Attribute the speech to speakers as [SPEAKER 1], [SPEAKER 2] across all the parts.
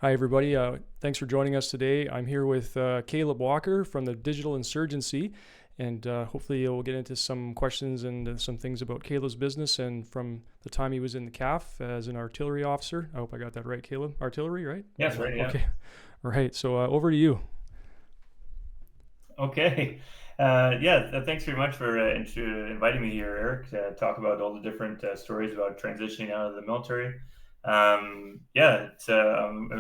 [SPEAKER 1] Hi, everybody. Thanks for joining us today. I'm here with Caleb Walker from the Digital Insurgency, and hopefully we'll get into some questions and some things about Caleb's business and from the time he was in the CAF as an artillery officer. I hope I got that right, Caleb. Artillery, right?
[SPEAKER 2] Yes, right. Yeah.
[SPEAKER 1] Okay. All right. So over to you.
[SPEAKER 2] Okay. Yeah. Thanks very much for inviting me here, Eric, to talk about all the different stories about transitioning out of the military. I'm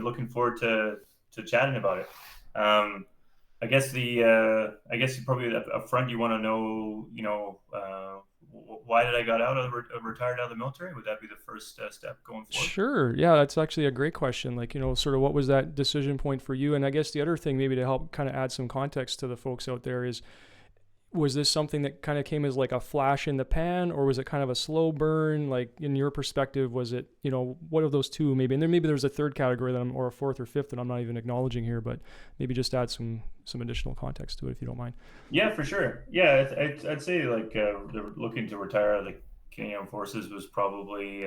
[SPEAKER 2] looking forward to chatting about it. Um, I guess you probably up front you want to know, why did I got out of retired out of the military? Would that be the first step going forward?
[SPEAKER 1] Sure. Yeah, that's actually a great question. Like, sort of what was that decision point for you? And I guess the other thing, maybe to help kind of add some context to the folks out there, is was this something that kind of came as like a flash in the pan, or was it kind of a slow burn? Like, in your perspective, was it, what of those two maybe? And then maybe there's a third category or a fourth or fifth that I'm not even acknowledging here, but maybe just add some additional context to it if you don't mind.
[SPEAKER 2] Yeah, for sure. Yeah, I'd say like looking to retire out of the Canadian Forces was probably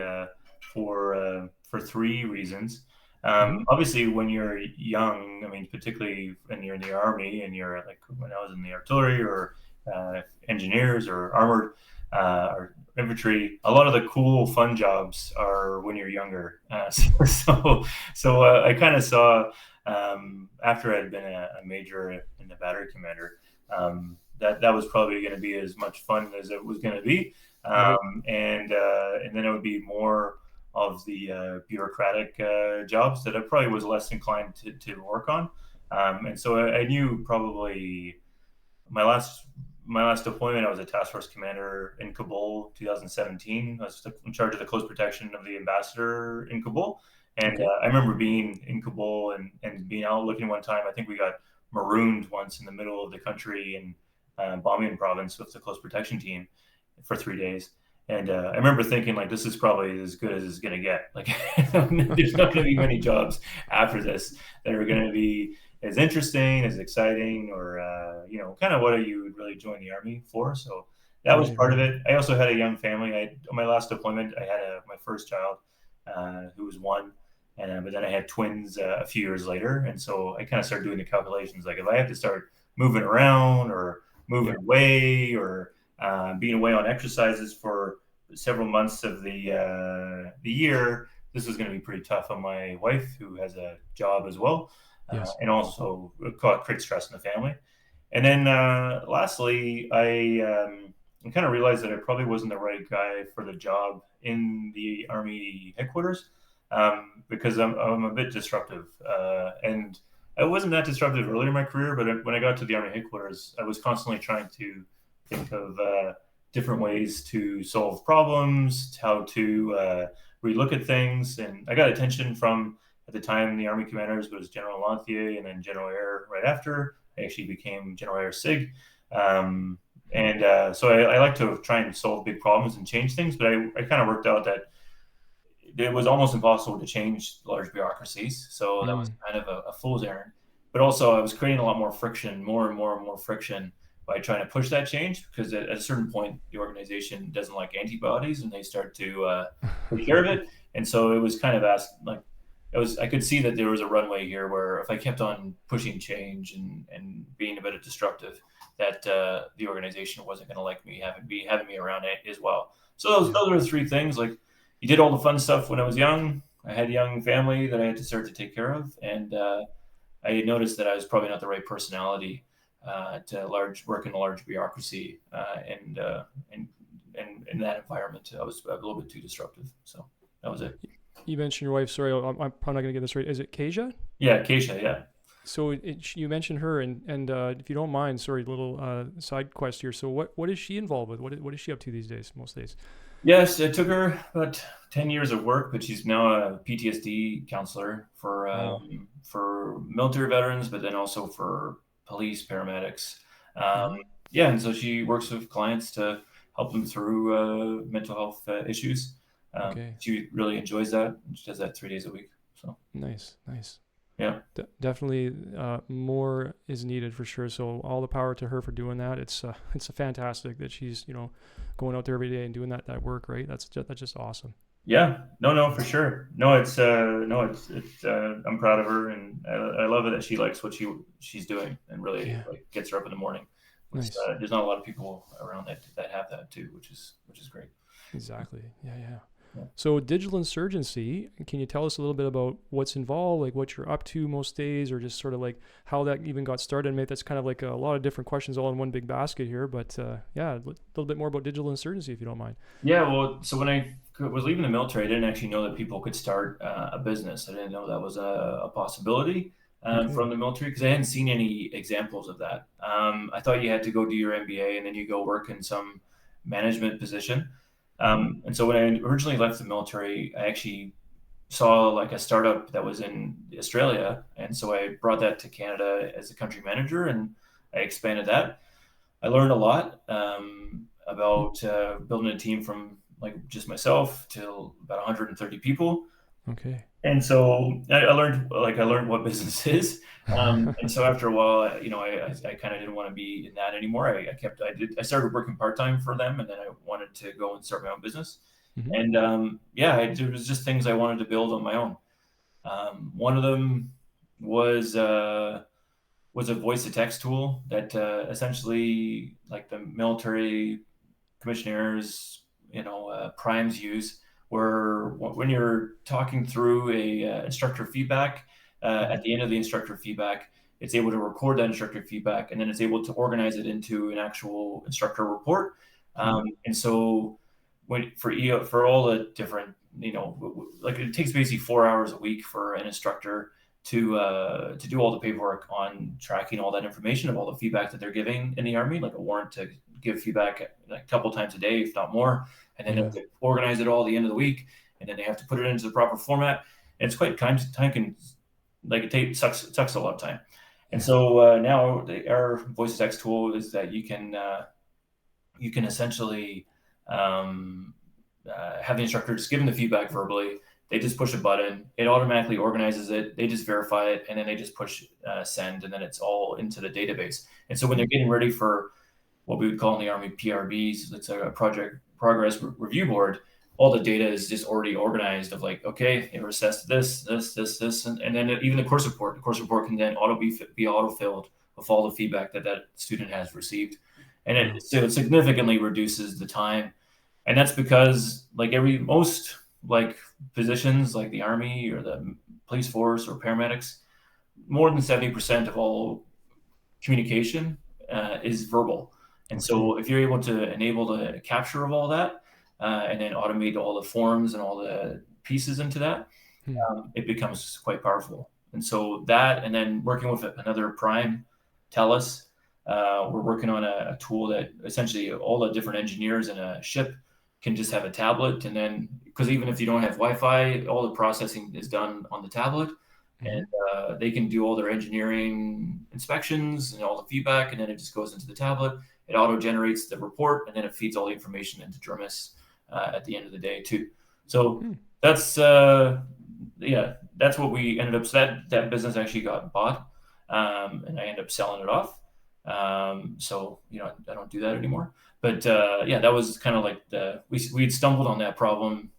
[SPEAKER 2] for three reasons.
[SPEAKER 1] Mm-hmm.
[SPEAKER 2] Obviously, when you're young, I mean, particularly when you're in the army and you're like when I was in the artillery or engineers or armored or infantry, a lot of the cool, fun jobs are when you're younger. I kind of saw after I'd been a major and a battery commander, that was probably going to be as much fun as it was going to be,
[SPEAKER 1] Right.
[SPEAKER 2] and then it would be more of the bureaucratic jobs that I probably was less inclined to work on, and so I knew probably my last my last deployment, I was a task force commander in Kabul, 2017. I was in charge of the close protection of the ambassador in Kabul. And
[SPEAKER 1] Okay.
[SPEAKER 2] I remember being in Kabul and being out looking one time. I think we got marooned once in the middle of the country in Bamiyan province with the close protection team for 3 days. And I remember thinking, like, this is probably as good as it's going to get. Like, there's not going to be many jobs after this that are going to be as interesting, as exciting, or kind of what you would really join the army for. So that was
[SPEAKER 1] Right.
[SPEAKER 2] part of
[SPEAKER 1] Right.
[SPEAKER 2] it. I also had a young family. On my last deployment, I had my first child, who was one, and but then I had twins a few years later, and so I kind of started doing the calculations. Like if I have to start moving around or moving
[SPEAKER 1] Yep.
[SPEAKER 2] away or being away on exercises for several months of the year, this is going to be pretty tough on my wife, who has a job as well,
[SPEAKER 1] Yes.
[SPEAKER 2] and also create stress in the family. And then lastly, I kind of realized that I probably wasn't the right guy for the job in the Army headquarters, because I'm a bit disruptive. And I wasn't that disruptive earlier in my career, but when I got to the Army headquarters, I was constantly trying to think of different ways to solve problems, how to relook at things. And I got attention from, at the time, the Army commanders was General Lanthier and then General Air right after. I actually became General Air SIG. And so I like to try and solve big problems and change things, but I kind of worked out that it was almost impossible to change large bureaucracies. So that was
[SPEAKER 1] Mm.
[SPEAKER 2] kind of a fool's errand. But also, I was creating a lot more friction, more and more and more friction by trying to push that change because at a certain point, the organization doesn't like antibodies and they start to take care of it. And so it was kind of asked, like, I could see that there was a runway here where if I kept on pushing change and being a bit destructive, that the organization wasn't going to like me having me around it as well. So
[SPEAKER 1] Yeah.
[SPEAKER 2] those are the three things. Like you did all the fun stuff when I was young. I had a young family that I had to start to take care of, and I noticed that I was probably not the right personality to work in a large bureaucracy, and in that environment, I was a little bit too disruptive. So that was it.
[SPEAKER 1] You mentioned your wife. Sorry, I'm probably not going to get this right. Is it Kasia?
[SPEAKER 2] Yeah, Keisha. Yeah.
[SPEAKER 1] So you mentioned her, and if you don't mind, sorry, little side quest here. So what is she involved with? What is she up to these days? Most days.
[SPEAKER 2] Yes, it took her about 10 years of work, but she's now a PTSD counselor
[SPEAKER 1] Wow.
[SPEAKER 2] for military veterans, but then also for police paramedics. Um,
[SPEAKER 1] Mm-hmm.
[SPEAKER 2] yeah, and so she works with clients to help them through mental health issues.
[SPEAKER 1] Okay.
[SPEAKER 2] She really enjoys that. She does that 3 days a week. So
[SPEAKER 1] Nice. Nice.
[SPEAKER 2] yeah.
[SPEAKER 1] Definitely more is needed for sure. So all the power to her for doing that. It's fantastic that she's going out there every day and doing that work. Right. That's just awesome.
[SPEAKER 2] Yeah, no, for sure. No, I'm proud of her, and I love it that she likes what she's doing, and really
[SPEAKER 1] Yeah.
[SPEAKER 2] like gets her up in the morning.
[SPEAKER 1] Nice.
[SPEAKER 2] There's not a lot of people around that have that too, which is great.
[SPEAKER 1] Exactly. Yeah. Yeah.
[SPEAKER 2] Yeah.
[SPEAKER 1] So digital insurgency, can you tell us a little bit about what's involved, like what you're up to most days, or just sort of like how that even got started? Maybe that's kind of like a lot of different questions all in one big basket here, but yeah, a little bit more about digital insurgency if you don't mind.
[SPEAKER 2] Yeah, well, so when I was leaving the military, I didn't actually know that people could start a business. I didn't know that was a possibility
[SPEAKER 1] Okay.
[SPEAKER 2] from the military because I hadn't seen any examples of that. I thought you had to go do your MBA and then you go work in some management position.
[SPEAKER 1] Mm-hmm.
[SPEAKER 2] And so when I originally left the military, I actually saw like a startup that was in Australia, and so I brought that to Canada as a country manager, and I expanded that. I learned a lot about building a team from like just myself to about 130 people.
[SPEAKER 1] Okay.
[SPEAKER 2] And so I learned what business is. And so after a while, I kind of didn't want to be in that anymore. I started working part time for them, and then I wanted to go and start my own business.
[SPEAKER 1] Mm-hmm.
[SPEAKER 2] And it was just things I wanted to build on my own. One of them was uh, was a voice to text tool that essentially like the military commissioners, primes use, where when you're talking through a instructor feedback,
[SPEAKER 1] Mm-hmm.
[SPEAKER 2] at the end of the instructor feedback, it's able to record that instructor feedback and then it's able to organize it into an actual instructor report.
[SPEAKER 1] Mm-hmm.
[SPEAKER 2] And so for all the different, like it takes basically 4 hours a week for an instructor to do all the paperwork on tracking all that information of all the feedback that they're giving in the army, like a warrant to give feedback like a couple times a day, if not more, and then they have
[SPEAKER 1] Yeah.
[SPEAKER 2] to organize it all at the end of the week, and then they have to put it into the proper format. And it's quite time can like it sucks a lot of time. And
[SPEAKER 1] Yeah.
[SPEAKER 2] so now our voice text tool is that you can essentially have the instructor just give them the feedback verbally. They just push a button, it automatically organizes it. They just verify it, and then they just push send, and then it's all into the database. And so when they're
[SPEAKER 1] Mm.
[SPEAKER 2] getting ready for what we would call in the Army PRBs, it's a project progress review board. All the data is just already organized of like, okay, they were assessed this, and then even the course report can then be auto filled with all the feedback that that student has received, and
[SPEAKER 1] Wow.
[SPEAKER 2] it significantly reduces the time. And that's because like most like positions like the Army or the police force or paramedics, more than 70% of all communication is verbal. And
[SPEAKER 1] Okay.
[SPEAKER 2] so if you're able to enable the capture of all that and then automate all the forms and all the pieces into that,
[SPEAKER 1] Hmm.
[SPEAKER 2] it becomes quite powerful. And so that, and then working with another prime, Telus, we're working on a tool that essentially all the different engineers in a ship can just have a tablet. And then, because even if you don't have Wi-Fi, all the processing is done on the tablet,
[SPEAKER 1] Mm-hmm.
[SPEAKER 2] and they can do all their engineering inspections and all the feedback, and then it just goes into the tablet. It auto generates the report, and then it feeds all the information into Drumis at the end of the day too. So
[SPEAKER 1] Hmm.
[SPEAKER 2] that's that's what we ended up. So that business actually got bought, and I ended up selling it off. So I don't do that anymore. But yeah, that was kind of like we'd stumbled on that problem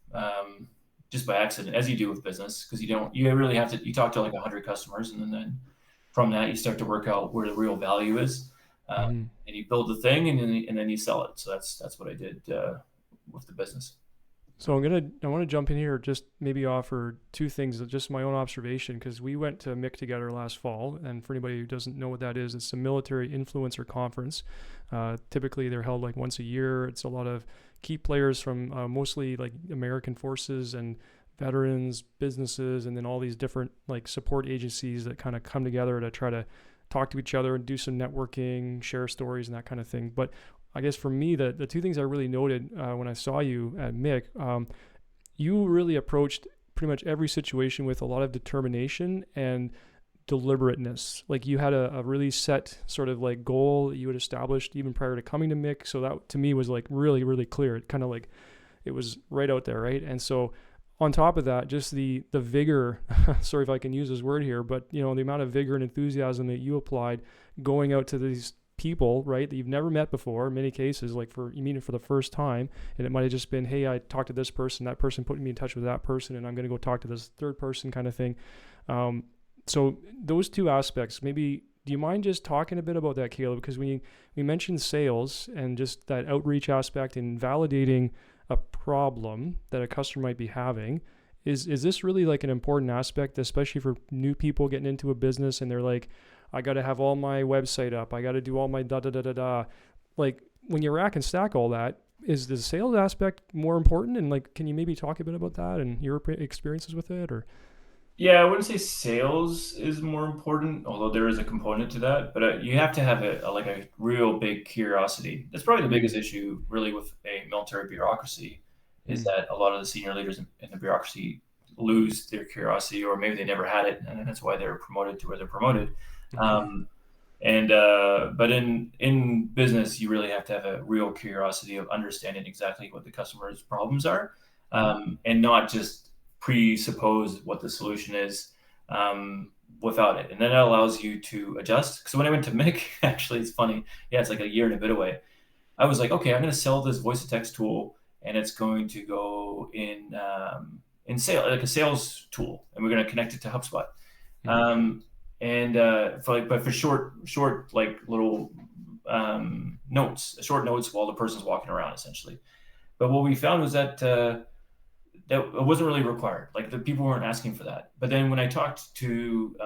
[SPEAKER 2] just by accident, as you do with business, because you really have to you talk to like 100 customers, and then from that you start to work out where the real value is, uh,
[SPEAKER 1] Mm-hmm.
[SPEAKER 2] and you build the thing, and then you sell it. So that's what I did with the business.
[SPEAKER 1] So I want to jump in here, just maybe offer two things, just my own observation, because we went to MIC together last fall, and for anybody who doesn't know what that is, it's a military influencer conference. Typically, they're held like once a year. It's a lot of key players from mostly like American forces and veterans, businesses, and then all these different like support agencies that kind of come together to try to talk to each other and do some networking, share stories, and that kind of thing. But I guess for me, the two things I really noted when I saw you at MIC, you really approached pretty much every situation with a lot of determination and deliberateness. Like you had a really set sort of like goal that you had established even prior to coming to MIC. So that to me was like really, really clear. It kind of like it was right out there, right? And so on top of that, just the vigor, sorry if I can use this word here, but the amount of vigor and enthusiasm that you applied going out to these people, right, that you've never met before. In many cases, like you meet it for the first time, and it might have just been, hey, I talked to this person, that person put me in touch with that person, and I'm going to go talk to this third person, kind of thing. So those two aspects, maybe, do you mind just talking a bit about that, Caleb? Because we mentioned sales and just that outreach aspect and validating a problem that a customer might be having. Is this really like an important aspect, especially for new people getting into a business and they're like, I got to have all my website up, I got to do all my da da da da da. Like, when you rack and stack all that, is the sales aspect more important? And like, can you maybe talk a bit about that and your experiences with it? Or
[SPEAKER 2] Yeah, I wouldn't say sales is more important, although there is a component to that. But you have to have like a real big curiosity. That's probably the biggest issue, really, with a military bureaucracy, is
[SPEAKER 1] mm,
[SPEAKER 2] that a lot of the senior leaders in the bureaucracy lose their curiosity, or maybe they never had it, and that's why they're promoted to where they're promoted.
[SPEAKER 1] okay.
[SPEAKER 2] Um, and but in business, you really have to have a real curiosity of understanding exactly what the customer's problems are,
[SPEAKER 1] Mm-hmm.
[SPEAKER 2] and not just presuppose what the solution is, without it. And then it allows you to adjust. So when I went to MIC, actually, it's funny. Yeah, it's like a year and a bit away. I was like, okay, I'm going to sell this voice to text tool, and it's going to go in sale, like a sales tool, and we're going to connect it to HubSpot.
[SPEAKER 1] Mm-hmm.
[SPEAKER 2] Um, and but for short like little short notes while the person's walking around, essentially. But what we found was that that it wasn't really required. Like, the people weren't asking for that. But then when I talked to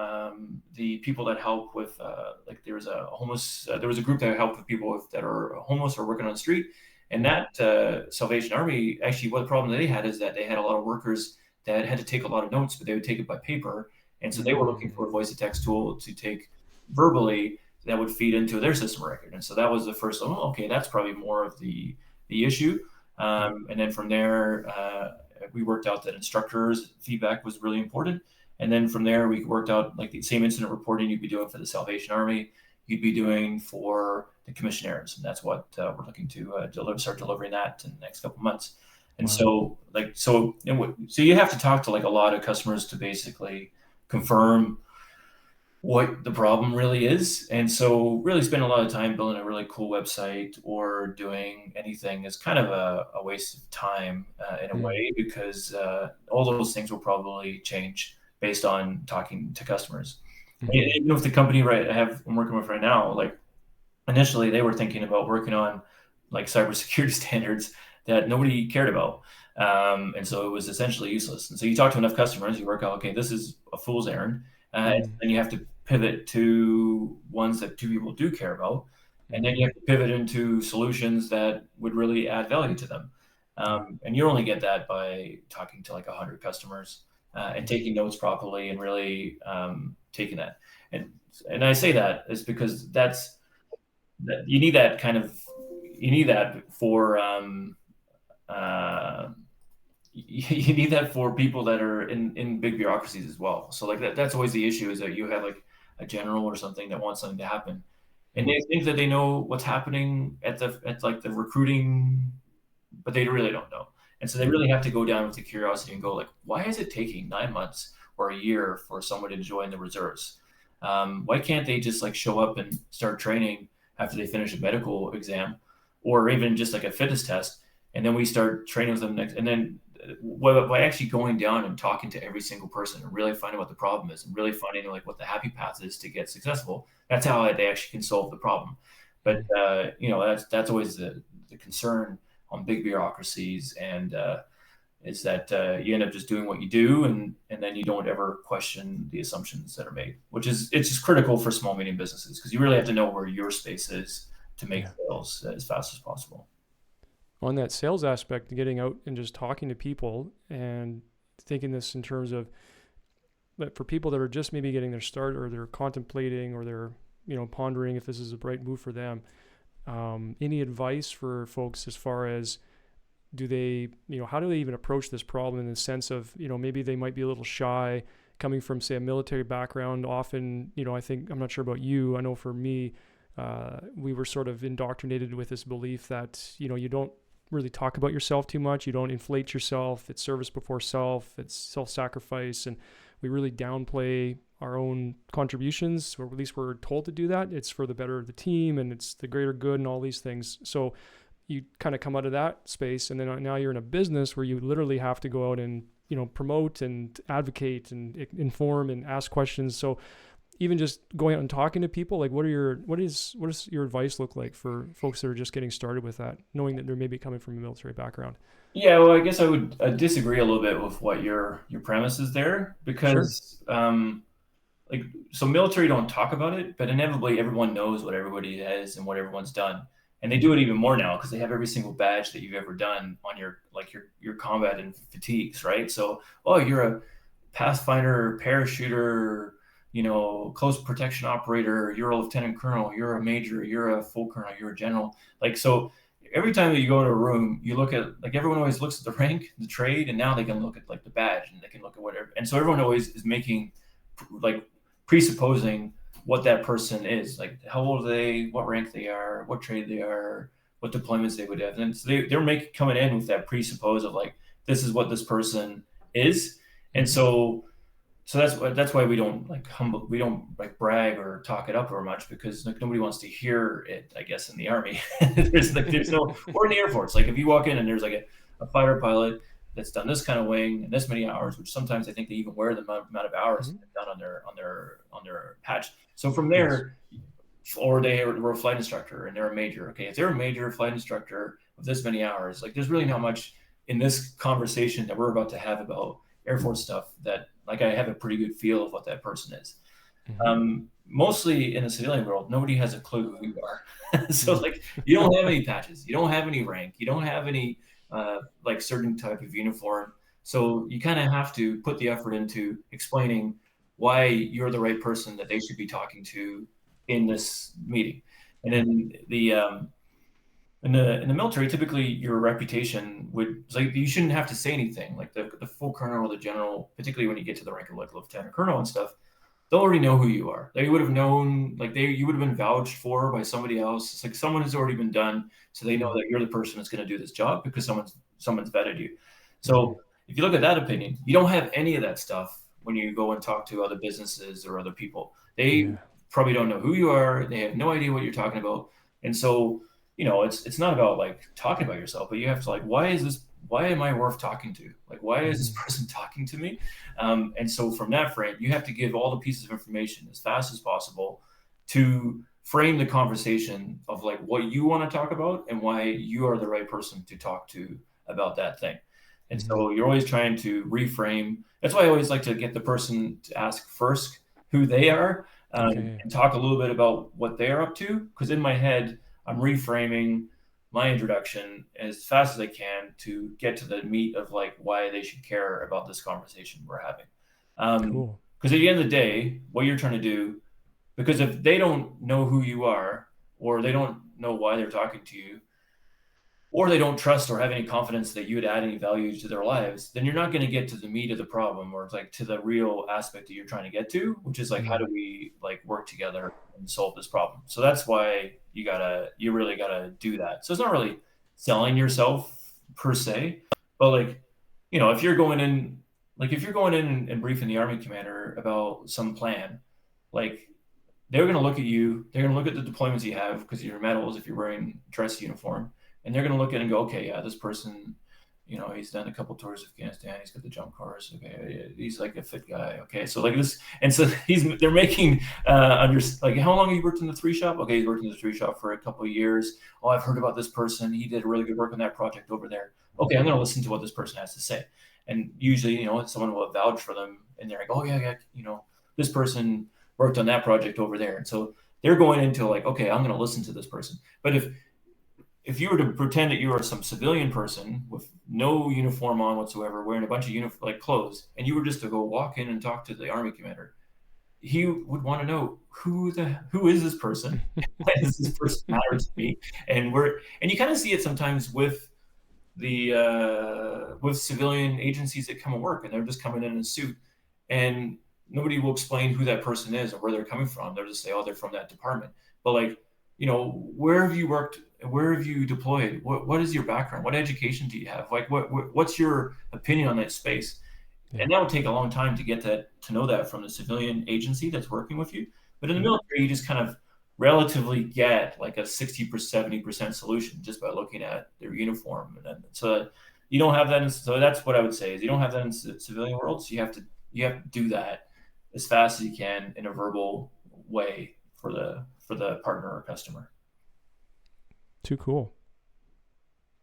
[SPEAKER 2] the people that help with, like, there was a group that helped with people that are homeless or working on the street, and
[SPEAKER 1] Mm-hmm.
[SPEAKER 2] that Salvation Army, actually, what the problem they had is that they had a lot of workers that had to take a lot of notes, but they would take it by paper, and so they were looking
[SPEAKER 1] Mm-hmm.
[SPEAKER 2] for a voice to text tool to take verbally that would feed into their system record. And so that was the first. Oh, okay, that's probably more of the issue.
[SPEAKER 1] Yep.
[SPEAKER 2] And then from there, we worked out that instructors' feedback was really important. And then from there, we worked out like the same incident reporting you'd be doing for the Salvation Army, you'd be doing for the commissionaires. And that's what we're looking to start delivering that in the next couple of months. And
[SPEAKER 1] Wow.
[SPEAKER 2] so you have to talk to like a lot of customers to basically confirm what the problem really is. And so really spend a lot of time building a really cool website or doing anything is kind of a waste of time, in a
[SPEAKER 1] Mm-hmm.
[SPEAKER 2] way, because all those things will probably change based on talking to customers.
[SPEAKER 1] Mm-hmm.
[SPEAKER 2] Even with the company I'm working with right now, like, initially they were thinking about working on like cybersecurity standards that nobody cared about. And so it was essentially useless. And so you talk to enough customers, you work out, okay, this is a fool's errand. And
[SPEAKER 1] Mm-hmm.
[SPEAKER 2] then you have to pivot to ones that two people do care about. And then
[SPEAKER 1] Mm-hmm.
[SPEAKER 2] you have to pivot into solutions that would really add value to them.
[SPEAKER 1] Yeah.
[SPEAKER 2] And you only get that by talking to like 100 customers, and
[SPEAKER 1] Mm-hmm.
[SPEAKER 2] taking notes properly and really taking that. And and I say that is because that you need that kind of you need that for uh, you need that for people that are in big bureaucracies as well. So like that's always the issue, is that you have like a general or something that wants something to happen, and
[SPEAKER 1] Mm-hmm.
[SPEAKER 2] they think that they know what's happening at like the recruiting, but they really don't know. And so they
[SPEAKER 1] Yeah.
[SPEAKER 2] really have to go down with the curiosity and go like, why is it taking 9 months or a year for someone to join the reserves? Why can't they just like show up and start training after they finish a medical exam, or even just like a fitness test, and then we start training with them next, and then by actually going down and talking to every single person and really finding what the problem is and really finding like what the happy path is to get successful. That's how they actually can solve the problem. But
[SPEAKER 1] Mm-hmm.
[SPEAKER 2] that's always the concern on big bureaucracies, and is that you end up just doing what you do, and then you don't ever question the assumptions that are made, which is it's just critical for small medium businesses, because you really have to know where your space is to make
[SPEAKER 1] Yeah.
[SPEAKER 2] sales as fast as possible.
[SPEAKER 1] On that sales aspect, getting out and just talking to people and thinking this in terms of, but for people that are just maybe getting their start, or they're contemplating, or they're, pondering if this is a right move for them. Any advice for folks as far as, do they, how do they even approach this problem, in the sense of, maybe they might be a little shy coming from, say, a military background. Often, I think, I'm not sure about you, I know for me, we were sort of indoctrinated with this belief that, you don't really talk about yourself too much. You don't inflate yourself. It's service before self. It's self-sacrifice. And we really downplay our own contributions, or at least we're told to do that. It's for the better of the team and it's the greater good and all these things. So you kind of come out of that space, and then now you're in a business where you literally have to go out and, you know, promote and advocate and inform and ask questions. So even just going out and talking to people, like what does your advice look like for folks that are just getting started with that, knowing that they're maybe coming from a military background?
[SPEAKER 2] Yeah, well, I guess I would disagree a little bit with what your premise is there,
[SPEAKER 1] Sure.
[SPEAKER 2] because like, so military don't talk about it, but inevitably everyone knows what everybody is and what everyone's done, and they do it even more now because they have every single badge that you've ever done on your, like, your combat and fatigues, right? So, oh, you're a pathfinder, parachuter, you know, close protection operator, you're a lieutenant colonel, you're a major, you're a full colonel, you're a general. Like, so every time that you go to a room, you look at, like, everyone always looks at the rank, the trade, and now they can look at like the badge and they can look at whatever. And so everyone always is making, like, presupposing what that person is, like how old are they, what rank they are, what trade they are, what deployments they would have. And so they're making, coming in with that presuppose of like, this is what this person is. And
[SPEAKER 1] Mm-hmm.
[SPEAKER 2] so that's why we don't like humble, we don't like brag or talk it up very much, because like nobody wants to hear it, I guess, in the Army. There's no, or in the Air Force, like if you walk in and there's like a fighter pilot that's done this kind of wing and this many hours, which sometimes I think they even wear the amount of hours
[SPEAKER 1] Mm-hmm.
[SPEAKER 2] that they've done on their patch. So from
[SPEAKER 1] Yes.
[SPEAKER 2] there, or they were a flight instructor and they're a major. Okay, if they're a major flight instructor of this many hours, like there's really not much in this conversation that we're about to have about Air Force stuff that, like, I have a pretty good feel of what that person is.
[SPEAKER 1] Mm-hmm.
[SPEAKER 2] Mostly in the civilian world, nobody has a clue who you are. So
[SPEAKER 1] Mm-hmm.
[SPEAKER 2] like, you don't have any patches, you don't have any rank, you don't have any like certain type of uniform. So you kind of have to put the effort into explaining why you're the right person that they should be talking to in this meeting. And then in the military, typically your reputation would, like, you shouldn't have to say anything. Like the full colonel or the general, particularly when you get to the rank of like lieutenant colonel and stuff, they'll already know who you are. They would have known, like, you would have been vouched for by somebody else. It's like someone has already been done, so they know
[SPEAKER 1] Mm-hmm.
[SPEAKER 2] that you're the person that's going to do this job because someone's vetted you.
[SPEAKER 1] Mm-hmm.
[SPEAKER 2] So if you look at that opinion, you don't have any of that stuff when you go and talk to other businesses or other people. They
[SPEAKER 1] Yeah.
[SPEAKER 2] probably don't know who you are. They have no idea what you're talking about, and so, you know, it's not about like talking about yourself, but you have to, like, why am I worth talking to? Like, why is this
[SPEAKER 1] Mm-hmm.
[SPEAKER 2] person talking to me? And so from that frame, you have to give all the pieces of information as fast as possible to frame the conversation of like what you want to talk about and why you are the right person to talk to about that thing. And
[SPEAKER 1] Mm-hmm.
[SPEAKER 2] so you're always trying to reframe. That's why I always like to get the person to ask first who they are,
[SPEAKER 1] Okay.
[SPEAKER 2] and talk a little bit about what they're up to. Because in my head, I'm reframing my introduction as fast as I can to get to the meat of like why they should care about this conversation we're having.
[SPEAKER 1] Cool.
[SPEAKER 2] Because at the end of the day, what you're trying to do, because if they don't know who you are, or they don't know why they're talking to you, or they don't trust or have any confidence that you would add any value to their lives, then you're not going to get to the meat of the problem, or like to the real aspect that you're trying to get to, which is like, how
[SPEAKER 1] Mm-hmm.
[SPEAKER 2] do we like work together and solve this problem? So that's why you really gotta do that. So it's not really selling yourself per se, but like, you know, if you're going in, like if you're going in and briefing the army commander about some plan, like, they're going to look at you. They're going to look at the deployments you have because of your medals, if you're wearing dress uniform, and they're going to look at it and go, okay, yeah, this person, you know, he's done a couple tours of Afghanistan. He's got the jump cars. Okay, yeah, he's like a fit guy. Okay, so like this, and so they're making under, like, how long have you worked in the three shop? Okay, he's worked in the three shop for a couple of years. Oh, I've heard about this person. He did really good work on that project over there. Okay, I'm going to listen to what this person has to say. And usually, you know, someone will vouch for them, and they're like, oh yeah, yeah, you know, this person worked on that project over there. And so they're going into like, okay, I'm going to listen to this person. But if you were to pretend that you are some civilian person with no uniform on whatsoever, wearing a bunch of like clothes, and you were just to go walk in and talk to the army commander, he would want to know who is this person? Why does this person matter to me? And you kind of see it sometimes with civilian agencies that come and work, and they're just coming in a suit, and nobody will explain who that person is or where they're coming from. They'll just say, oh, they're from that department. But like, you know, where have you worked? Where have you deployed? What is your background? What education do you have? Like, what's your opinion on that space?
[SPEAKER 1] Yeah.
[SPEAKER 2] And that would take a long time to get that to know that from the civilian agency that's working with you. But in the
[SPEAKER 1] Mm-hmm.
[SPEAKER 2] military, you just kind of relatively get like a 60% 70% solution just by looking at their uniform. And then, so you don't have that so that's what I would say is you don't have that in civilian world. So you have to do that as fast as you can in a verbal way for the partner or customer.
[SPEAKER 1] Too cool.